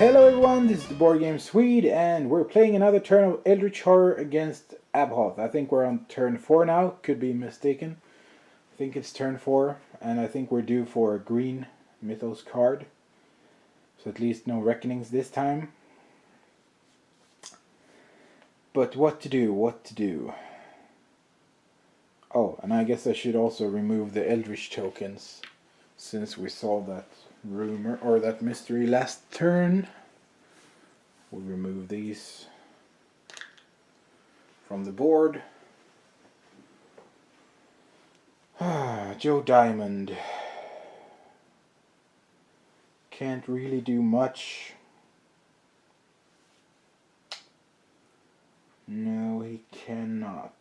Hello everyone, this is the BoardGameSwede and we're playing another turn of Eldritch Horror against Abhoth. I think we're on turn 4 now, could be mistaken. I think it's turn 4 and I think we're due for a green Mythos card. So at least no reckonings this time. But what to do? Oh, and I guess I should also remove the Eldritch tokens since we solved that rumor or that mystery last turn. We'll remove these from the board. Joe Diamond can't really do much. No, he cannot.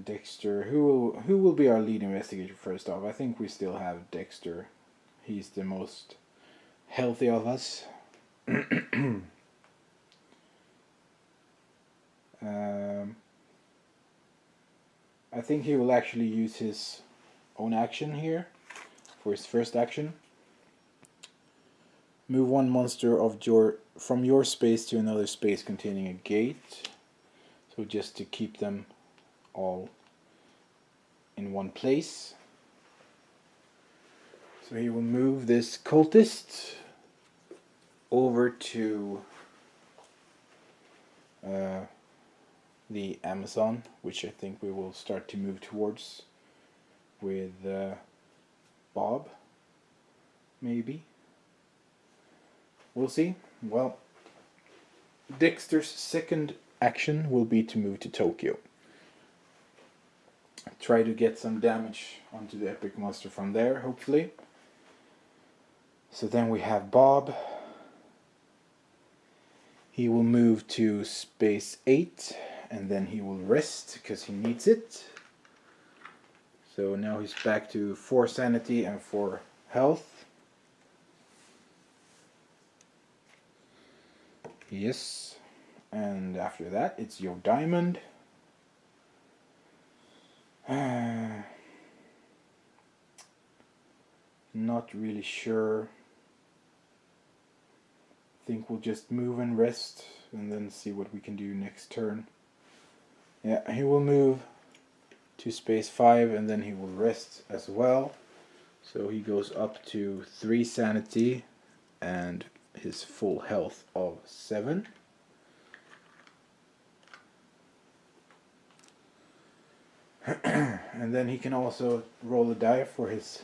Dexter, who will be our lead investigator first off? I think we still have Dexter. He's the most healthy of us. I think he will actually use his own action here for his first action. Move one monster from your space to another space containing a gate. So just to keep them all in one place. So he will move this cultist over to the Amazon, which I think we will start to move towards with Bob, maybe. We'll see. Well, Dexter's second action will be to move to Tokyo. Try to get some damage onto the epic monster from there, hopefully. So then we have Bob. He will move to space 8 and then he will rest because he needs it. So now he's back to 4 sanity and 4 health. Yes. And after that it's your Diamond. Not really sure. I think we'll just move and rest and then see what we can do next turn. Yeah, he will move to space 5 and then he will rest as well. So he goes up to 3 sanity and his full health of 7. And then he can also roll a die for his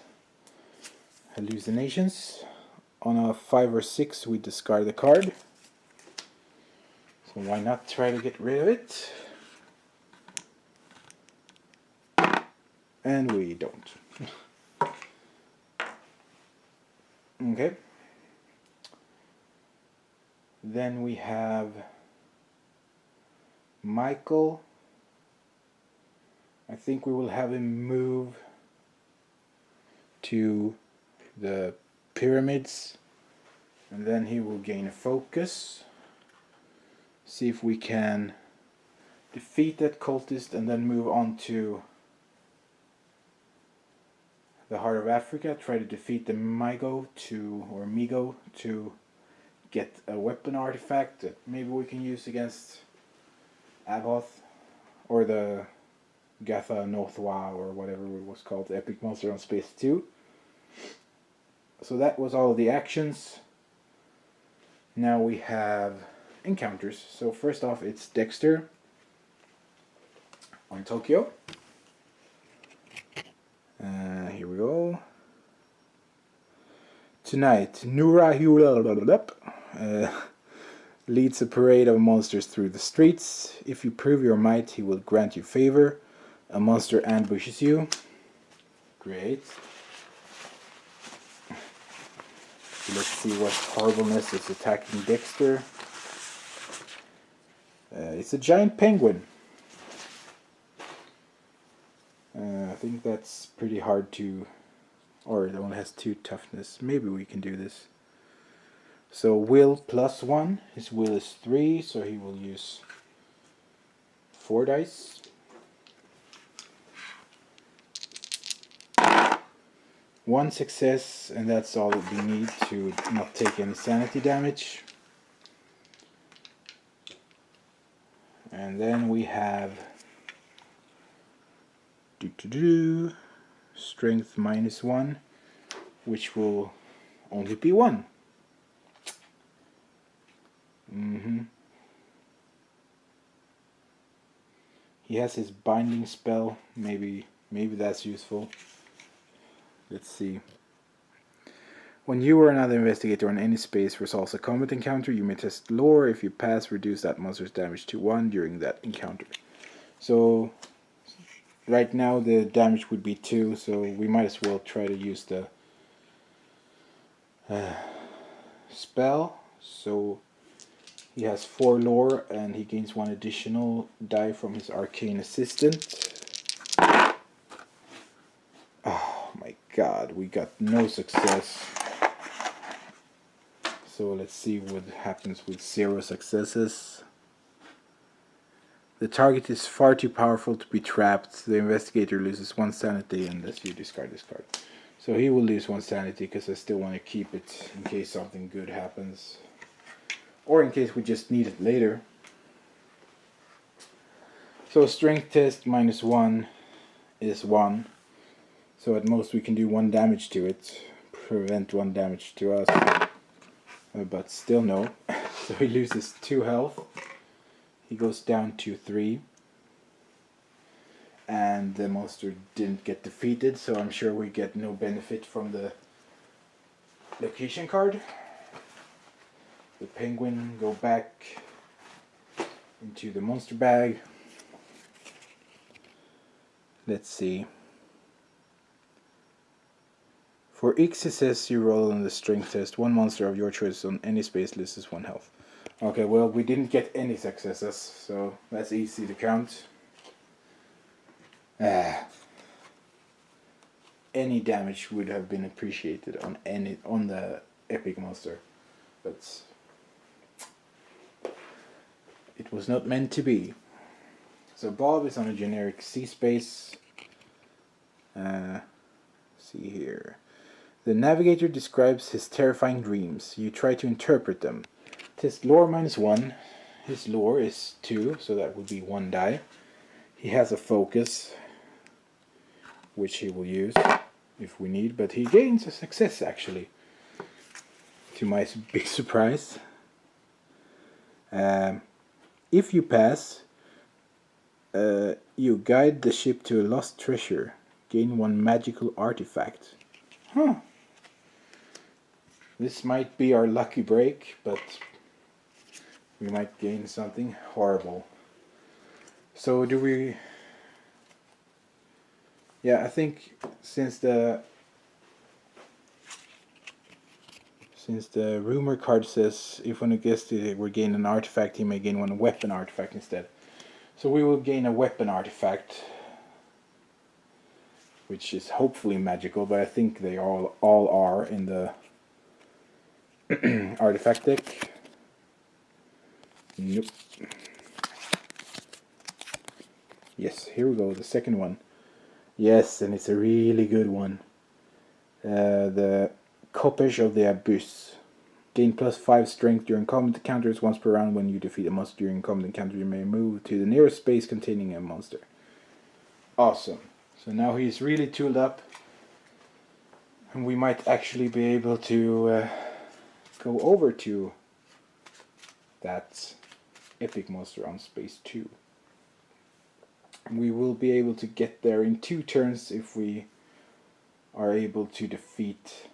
hallucinations. On a 5 or 6 we discard the card. So why not try to get rid of it? And we don't. Okay. Then we have Michael. I think we will have him move to the pyramids and then he will gain focus. See if we can defeat that cultist and then move on to the Heart of Africa. Try to defeat the Migo to get a weapon artifact that maybe we can use against Abhoth or the Gatha Nothwa or whatever it was called, the epic monster on space 2. So that was all of the actions. Now we have encounters. So first off it's Dexter on Tokyo. Here we go. Tonight, Nura leads a parade of monsters through the streets. If you prove your might, he will grant you favor. A monster ambushes you. Great. Let's see what horribleness is attacking Dexter. It's a giant penguin. I think that's pretty hard to... Or it only has 2 toughness. Maybe we can do this. So will +1. His will is 3, so he will use 4 dice. 1 success, and that's all that we need to not take any sanity damage. And then we have strength -1, which will only be 1. He has his binding spell. Maybe that's useful. Let's see. When you or another investigator on any space resolves a combat encounter, you may test lore. If you pass, reduce that monster's damage to 1 during that encounter. So right now the damage would be 2, so we might as well try to use the spell. So he has 4 lore and he gains 1 additional die from his arcane assistant. Oh my god, we got no success. So let's see what happens with 0 successes. The target is far too powerful to be trapped. The investigator loses 1 sanity unless you discard this card. So he will lose 1 sanity because I still want to keep it in case something good happens. Or in case we just need it later. So strength test -1 is 1. So at most we can do 1 damage to it. Prevent 1 damage to us. But still no. So he loses 2 health. He goes down to 3. And the monster didn't get defeated, so I'm sure we get no benefit from the location card. The penguin go back into the monster bag. Let's see. For each success you roll on the strength test, 1 monster of your choice on any space loses 1 health. Okay, well, we didn't get any successes, so that's easy to count. Any damage would have been appreciated on the epic monster, but it was not meant to be. So Bob is on a generic C space. See here. The navigator describes his terrifying dreams. You try to interpret them. Test lore -1. His lore is 2, so that would be 1 die. He has a focus, which he will use if we need, but he gains a success actually, to my big surprise. If you pass, you guide the ship to a lost treasure. Gain 1 magical artifact. Huh. This might be our lucky break, but we might gain something horrible. So do we... Yeah, I think since the rumor card says if one guess will gain an artifact, he may gain 1 weapon artifact instead. So we will gain a weapon artifact, which is hopefully magical, but I think they all are in the artifact deck. Nope. Yes, here we go, the second one. Yes, and it's a really good one. The Coppage of the Abyss. Gain +5 strength during combat encounters once per round. When you defeat a monster during combat encounter, you may move to the nearest space containing a monster. Awesome. So now he's really tooled up, and we might actually be able to go over to that epic monster on space 2. We will be able to get there in 2 turns if we are able to defeat...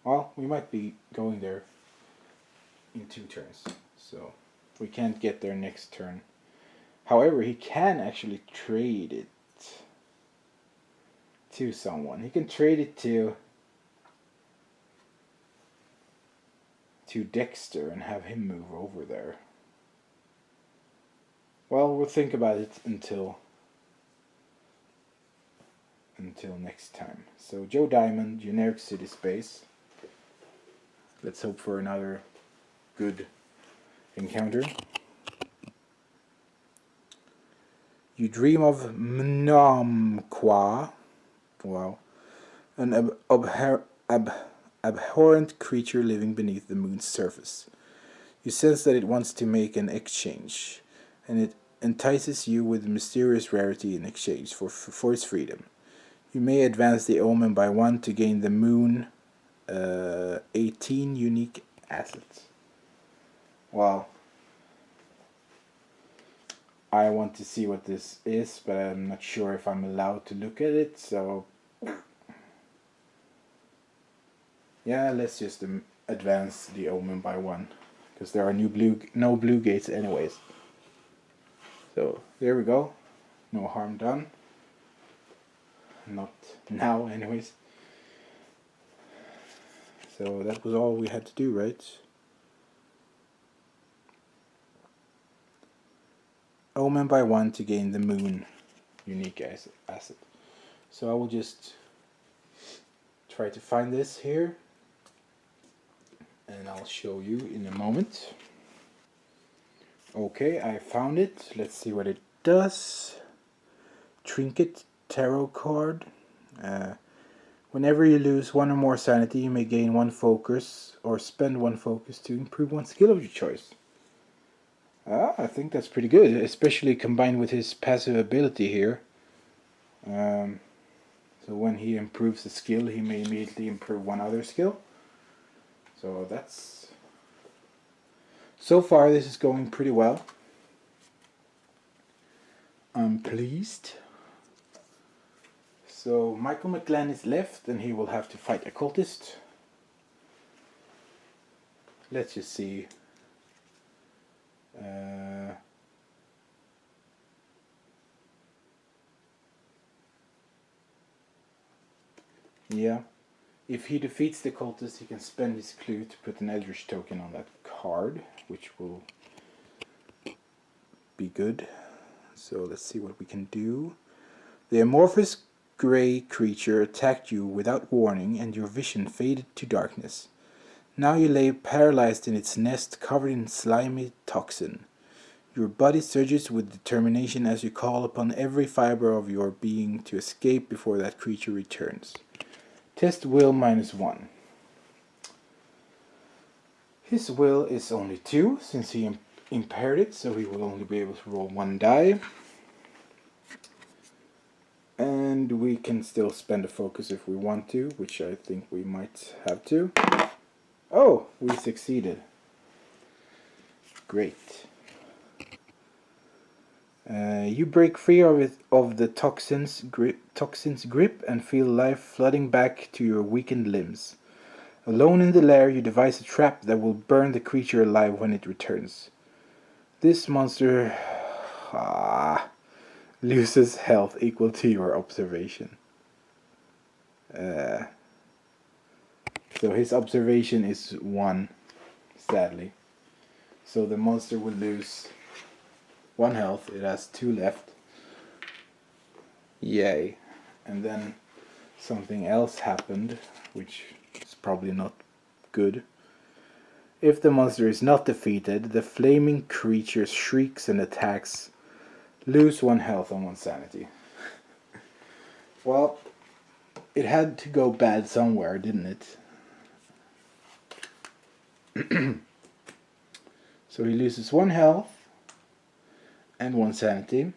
Well, we might be going there in 2 turns, so we can't get there next turn. However, he can actually trade it to someone. He can trade it to Dexter and have him move over there. Well, we'll think about it until next time. So Joe Diamond, generic city space. Let's hope for another good encounter. You dream of Mnomqua. Wow. An abhorrent creature living beneath the moon's surface. You sense that it wants to make an exchange, and it entices you with mysterious rarity in exchange for its freedom. You may advance the omen by 1 to gain the moon 18 unique assets. Well, I want to see what this is, but I'm not sure if I'm allowed to look at it, so yeah, let's just advance the omen by 1, because there are no blue gates anyways. So there we go, no harm done. Not now anyways. So that was all we had to do, right? Omen by 1 to gain the moon unique asset. So I will just try to find this here, and I'll show you in a moment. Okay, I found it. Let's see what it does. Trinket tarot card. Whenever you lose 1 or more sanity, you may gain 1 focus or spend 1 focus to improve 1 skill of your choice. I think that's pretty good, especially combined with his passive ability here. So when he improves a skill, he may immediately improve 1 other skill. So that's... So far this is going pretty well. I'm pleased. So Michael McGlenn is left, and he will have to fight a cultist. Let's just see. Yeah, if he defeats the cultist, he can spend his clue to put an Eldritch token on that card, which will be good. So let's see what we can do. The amorphous grey creature attacked you without warning, and your vision faded to darkness. Now you lay paralyzed in its nest, covered in slimy toxin. Your body surges with determination as you call upon every fiber of your being to escape before that creature returns. Test will -1. His will is only 2, since he impaired it, so he will only be able to roll 1 die. And we can still spend a focus if we want to, which I think we might have to. Oh, we succeeded. Great. You break free of the toxin's grip and feel life flooding back to your weakened limbs. Alone in the lair, you devise a trap that will burn the creature alive when it returns. This monster loses health equal to your observation. So his observation is 1, sadly. So the monster will lose 1 health. It has 2 left. Yay. And then something else happened, which is probably not good. If the monster is not defeated, the flaming creature shrieks and attacks. Lose 1 health and 1 sanity. Well, it had to go bad somewhere, didn't it? So he loses 1 health and 1 sanity.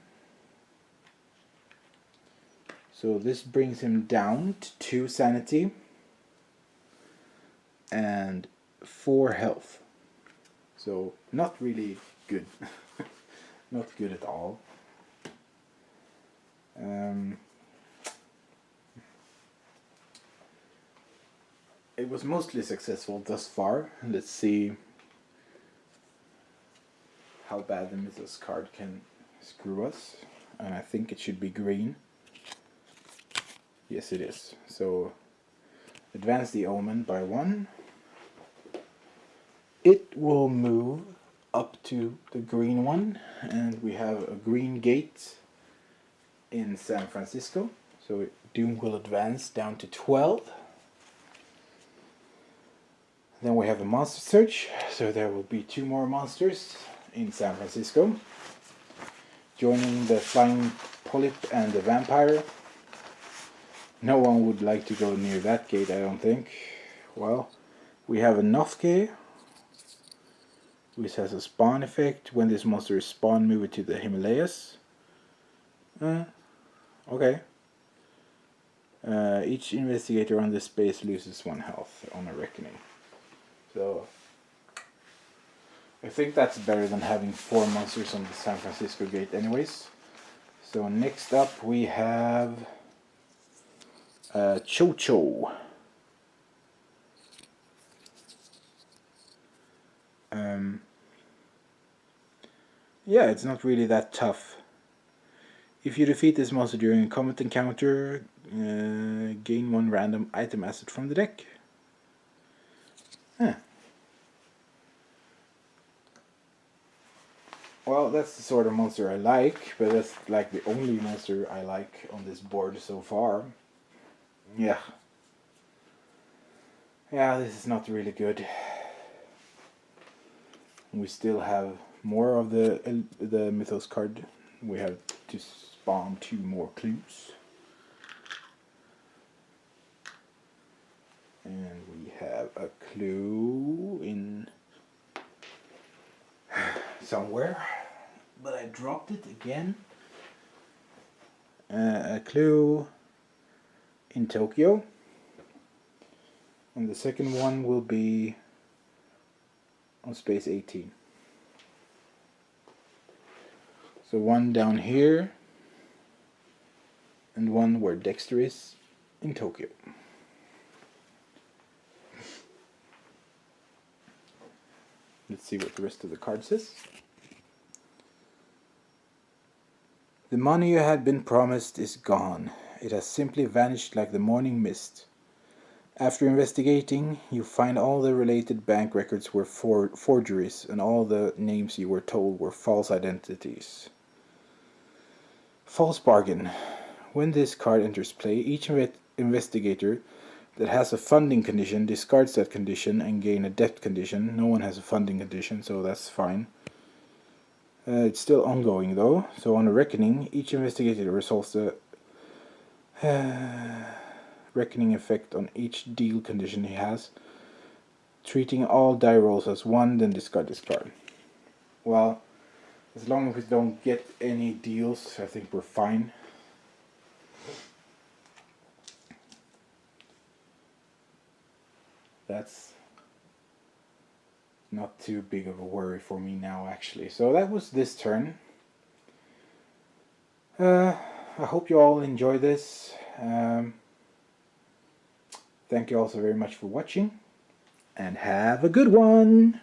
So this brings him down to 2 sanity and 4 health. So not really good. Not good at all. It was mostly successful thus far. Let's see how bad the Mythos card can screw us. And I think it should be green. Yes, it is. So advance the omen by 1. It will move up to the green one, and we have a green gate in San Francisco. So Doom will advance down to 12. Then we have a monster search, so there will be 2 more monsters in San Francisco, joining the flying polyp and the vampire. No one would like to go near that gate, I don't think. Well, we have a Nothke, which has a spawn effect. When this monster is spawned, move it to the Himalayas. Okay. Each investigator on this space loses 1 health on a reckoning. So, I think that's better than having 4 monsters on the San Francisco gate anyways. So next up we have Cho-Cho. Yeah, it's not really that tough. If you defeat this monster during a combat encounter, gain 1 random item asset from the deck. Huh. Well, that's the sort of monster I like, but that's like the only monster I like on this board so far. Yeah. Yeah, this is not really good. We still have more of the Mythos card. We have to spawn 2 more clues. And we have a clue in somewhere, but I dropped it again. A clue in Tokyo. And the second one will be on space 18. So 1 down here, and 1 where Dexter is in Tokyo. Let's see what the rest of the card says. The money you had been promised is gone. It has simply vanished like the morning mist. After investigating, you find all the related bank records were forgeries, and all the names you were told were false identities. False bargain. When this card enters play, each investigator that has a funding condition discards that condition and gain a debt condition. No one has a funding condition, so that's fine. It's still ongoing though, so on a reckoning, each investigator resolves the reckoning effect on each deal condition he has, treating all die rolls as 1, then discard this card. Well, as long as we don't get any deals, I think we're fine. That's not too big of a worry for me now, actually. So that was this turn. I hope you all enjoy this. Thank you all so very much for watching, and have a good one!